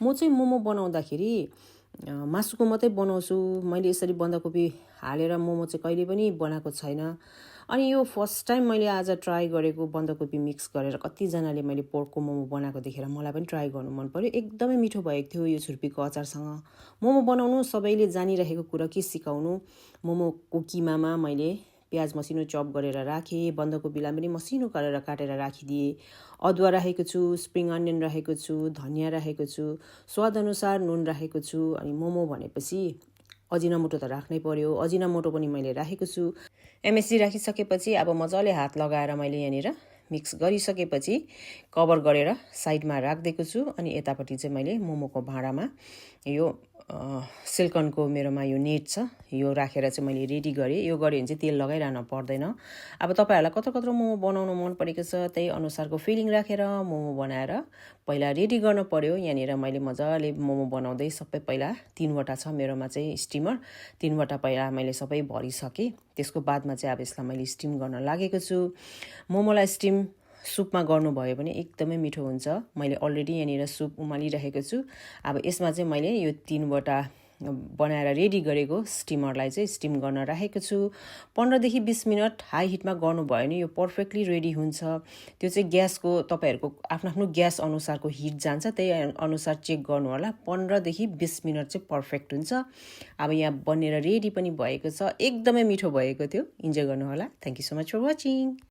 म चाहिँ मोमो बनाउँदाखेरि मासुको मात्रै बनाउँछु। मैले यसरी बन्दाकोपी हालेर मोमो चाहिँ कहिले पनि बनाएको छैन। अनि यो फर्स्ट टाइम मैले आज ट्राई गरेको बन्दाकोपी मिक्स गरेर कतिजनाले मैले पोर्कको मोमो बनाएको देखेर मलाई पनि ट्राई गर्नु मन पर्यो। एकदमै मिठो भएको थियो यो छुर्पीको अचारसँग। मोमो बनाउनु सबैले जानिरहेको कुरा, के सिकाउनु। मोमोको किमामा मैले प्याज मसिनो चप गरेर राखेँ, बन्दाकोपीलाई पनि मसिनो गरेर काटेर राखिदिएँ, अदुवा राखेको छु, स्प्रिङ अनियन राखेको छु, धनियाँ राखेको छु, स्वादअनुसार नुन राखेको छु। अनि मोमो भनेपछि अजिनामोटो त राख्नै पर्यो, अजिनामोटो पनि मैले राखेको छु। एमएसजी राखिसकेपछि अब मजाले हात लगाएर मैले यहाँनिर मिक्स गरिसकेपछि कभर गरेर साइडमा राखिदिएको छु। अनि यतापट्टि चाहिँ मैले मोमोको भाँडामा यो सिल्कनको मेरोमा यो नेट छ, यो राखेर चाहिँ मैले रेडी गरेँ। यो गऱ्यो भने चाहिँ तेल लगाइरहन पर्दैन। अब तपाईँहरूलाई कत्रो कत्रो मोमो बनाउनु मन परेको छ त्यही अनुसारको फिलिङ राखेर मोमो बनाएर पहिला रेडी गर्नु पर्यो। यहाँनिर मैले मजाले मोमो बनाउँदै सबै पहिला 3वटा छ मेरोमा चाहिँ स्टिमर, 3वटा पहिला मैले सबै भरिसकेँ। त्यसको बादमा चाहिँ अब यसलाई मैले स्टिम गर्न लागेको छु। मोमोलाई स्टिम सुपमा गर्नुभयो भने एकदमै मिठो हुन्छ। मैले अलरेडी यहाँनिर सुप उमालिरहेको छु। अब यसमा चाहिँ मैले यो 3वटा बनाएर रेडी गरेको स्टिमरलाई चाहिँ स्टिम गर्न राखेको छु। 15 देखि 20 मिनट हाई हिटमा गर्नुभयो भने यो पर्फेक्टली रेडी हुन्छ। त्यो चाहिँ ग्यासको तपाईँहरूको आफ्नो आफ्नो ग्यास अनुसारको हिट जान्छ, त्यही अनुसार चेक गर्नु होला। 15 देखि 20 मिनट चाहिँ पर्फेक्ट हुन्छ। अब यहाँ बनेर रेडी पनि भएको छ, एकदमै मिठो भएको थियो। इन्जोय गर्नु होला। Thank you so much for watching.